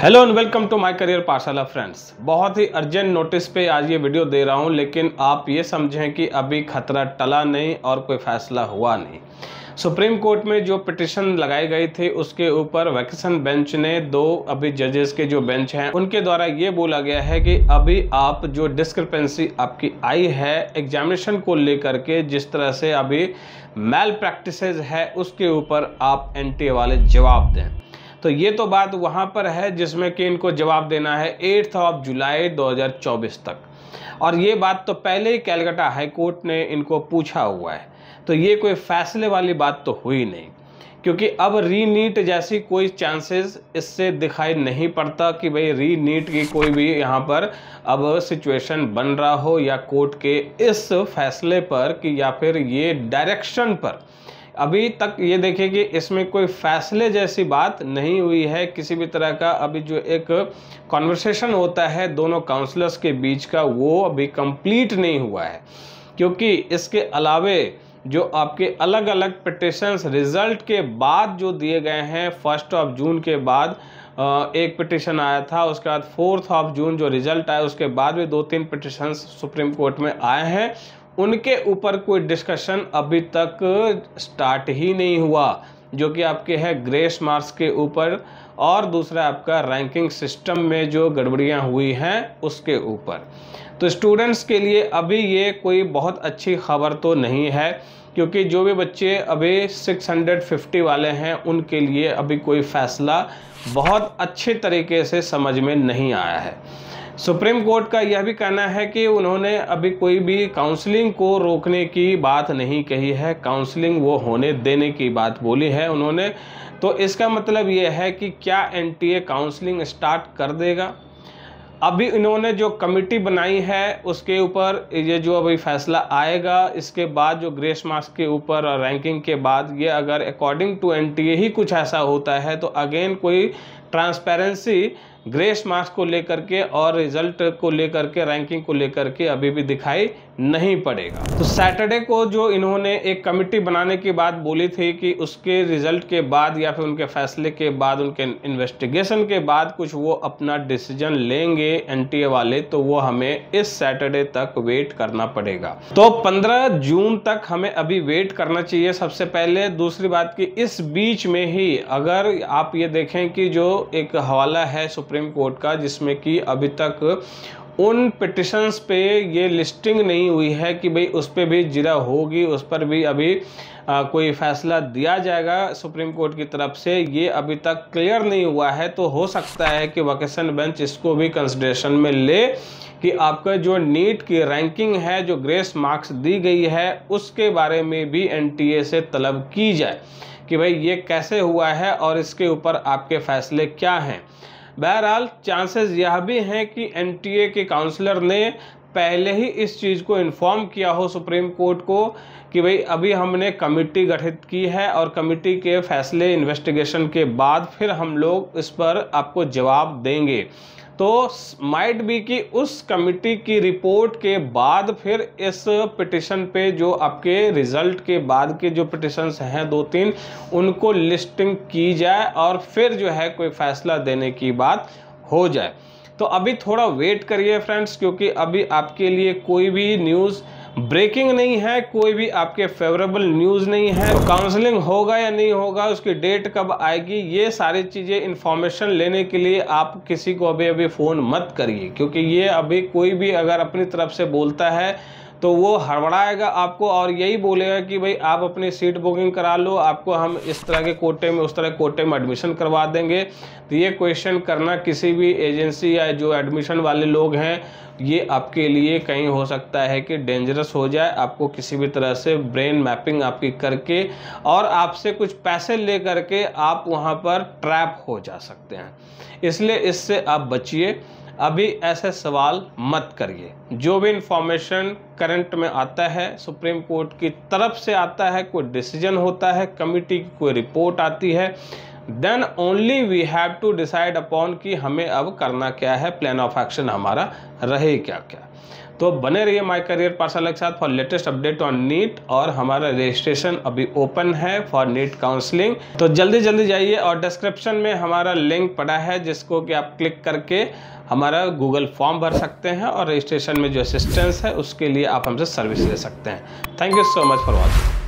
Hello and welcome to my career Pathshala friends. बहुत ही urgent notice पे आज ये वीडियो दे रहा हूँ, लेकिन आप ये समझें कि अभी खतरा टला नहीं और कोई फैसला हुआ नहीं। सुप्रीम कोर्ट में जो पिटिशन लगाई गई थी उसके ऊपर वैकेशन बेंच ने दो अभी जजेस के जो बेंच हैं उनके द्वारा ये बोला गया है कि अभी आप जो डिस्क्रिपेंसी आपकी आई है एग्जामिनेशन को लेकर के, जिस तरह से अभी मैल प्रैक्टिसेस है उसके ऊपर आप एनटीए वाले जवाब दें। तो ये तो बात वहाँ पर है जिसमें कि इनको जवाब देना है 8 जुलाई 2024 तक, और ये बात तो पहले ही कलकत्ता हाई कोर्ट ने इनको पूछा हुआ है। तो ये कोई फैसले वाली बात तो हुई नहीं, क्योंकि अब रीनीट जैसी कोई चांसेस इससे दिखाई नहीं पड़ता कि भाई रीनीट की कोई भी यहाँ पर अब सिचुएशन बन रहा हो, या कोर्ट के इस फैसले पर कि या फिर ये डायरेक्शन पर अभी तक ये देखिए कि इसमें कोई फैसले जैसी बात नहीं हुई है किसी भी तरह का। अभी जो एक कॉन्वर्सेशन होता है दोनों काउंसलर्स के बीच का, वो अभी कंप्लीट नहीं हुआ है, क्योंकि इसके अलावे जो आपके अलग अलग पिटिशंस रिजल्ट के बाद जो दिए गए हैं 1 जून के बाद एक पिटिशन आया था, उसके बाद 4 जून जो रिजल्ट आया उसके बाद भी 2-3 पिटिशंस सुप्रीम कोर्ट में आए हैं, उनके ऊपर कोई डिस्कशन अभी तक स्टार्ट ही नहीं हुआ, जो कि आपके है ग्रेस मार्क्स के ऊपर और दूसरा आपका रैंकिंग सिस्टम में जो गड़बड़ियां हुई हैं उसके ऊपर। तो स्टूडेंट्स के लिए अभी ये कोई बहुत अच्छी खबर तो नहीं है, क्योंकि जो भी बच्चे अभी 650 वाले हैं उनके लिए अभी कोई फैसला बहुत अच्छे तरीके से समझ में नहीं आया है। सुप्रीम कोर्ट का यह भी कहना है कि उन्होंने अभी कोई भी काउंसलिंग को रोकने की बात नहीं कही है, काउंसलिंग वो होने देने की बात बोली है उन्होंने। तो इसका मतलब ये है कि क्या एनटीए काउंसलिंग स्टार्ट कर देगा। अभी इन्होंने जो कमेटी बनाई है उसके ऊपर ये जो अभी फैसला आएगा, इसके बाद जो ग्रेस मार्क्स के ऊपर और रैंकिंग के बाद ये अगर अकॉर्डिंग टू एनटीए ही कुछ ऐसा होता है तो अगेन कोई ट्रांसपेरेंसी ग्रेस मार्क्स को लेकर के और रिजल्ट को लेकर के, रैंकिंग को लेकर के अभी भी दिखाई नहीं पड़ेगा। तो सैटरडे को जो इन्होंने एक कमेटी बनाने की बात बोली थी कि उसके रिजल्ट के बाद या फिर उनके फैसले के बाद, उनके इन्वेस्टिगेशन के बाद कुछ वो अपना डिसीजन लेंगे एनटीए वाले, तो वो हमें इस सैटरडे तक वेट करना पड़ेगा। तो 15 जून तक हमें अभी वेट करना चाहिए सबसे पहले। दूसरी बात कि इस बीच में ही अगर आप ये देखें कि जो एक हवाला है सुप्रीम कोर्ट का, जिसमें कि अभी तक उन पिटिशंस पे ये लिस्टिंग नहीं हुई है कि भाई उस पर भी जिरा होगी, उस पर भी अभी कोई फैसला दिया जाएगा सुप्रीम कोर्ट की तरफ से, ये अभी तक क्लियर नहीं हुआ है। तो हो सकता है कि वैकेशन बेंच इसको भी कंसिडरेशन में ले कि आपका जो नीट की रैंकिंग है, जो ग्रेस मार्क्स दी गई है, उसके बारे में भी एनटीए से तलब की जाए कि भाई ये कैसे हुआ है और इसके ऊपर आपके फैसले क्या हैं। बहरहाल चांसेस यह भी हैं कि एनटीए के काउंसलर ने पहले ही इस चीज़ को इन्फॉर्म किया हो सुप्रीम कोर्ट को कि भाई अभी हमने कमेटी गठित की है और कमेटी के फैसले इन्वेस्टिगेशन के बाद फिर हम लोग इस पर आपको जवाब देंगे। तो माइट बी कि उस कमेटी की रिपोर्ट के बाद फिर इस पिटिशन पे जो आपके रिजल्ट के बाद के जो पिटिशंस हैं 2-3, उनको लिस्टिंग की जाए और फिर जो है कोई फैसला देने की बात हो जाए। तो अभी थोड़ा वेट करिए फ्रेंड्स, क्योंकि अभी आपके लिए कोई भी न्यूज़ ब्रेकिंग नहीं है, कोई भी आपके फेवरेबल न्यूज़ नहीं है। काउंसलिंग होगा या नहीं होगा, उसकी डेट कब आएगी, ये सारी चीज़ें इन्फॉर्मेशन लेने के लिए आप किसी को अभी फ़ोन मत करिए, क्योंकि ये अभी कोई भी अगर अपनी तरफ से बोलता है तो वो हड़बड़ाएगा आपको और यही बोलेगा कि भाई आप अपनी सीट बुकिंग करा लो, आपको हम इस तरह के कोटे में उस तरह के कोटे में एडमिशन करवा देंगे। तो ये क्वेश्चन करना किसी भी एजेंसी या जो एडमिशन वाले लोग हैं, ये आपके लिए कहीं हो सकता है कि डेंजरस हो जाए। आपको किसी भी तरह से ब्रेन मैपिंग आपकी करके और आपसे कुछ पैसे ले करके आप वहाँ पर ट्रैप हो जा सकते हैं, इसलिए इससे आप बचिए। अभी ऐसे सवाल मत करिए। जो भी इंफॉर्मेशन करंट में आता है सुप्रीम कोर्ट की तरफ से आता है, कोई डिसीजन होता है, कमेटी की कोई रिपोर्ट आती है, then only we have to decide upon कि हमें अब करना क्या है, प्लान ऑफ एक्शन हमारा रहे क्या क्या। तो बने रहिए माय करियर पाठशाला के साथ for latest update on NEET, और हमारा रजिस्ट्रेशन अभी ओपन है फॉर नीट काउंसलिंग। तो जल्दी जल्दी जाइए, और डिस्क्रिप्शन में हमारा लिंक पड़ा है जिसको कि आप क्लिक करके हमारा गूगल फॉर्म भर सकते हैं, और रजिस्ट्रेशन में जो असिस्टेंस है उसके लिए आप हमसे सर्विस ले सकते हैं। Thank you so much for watching.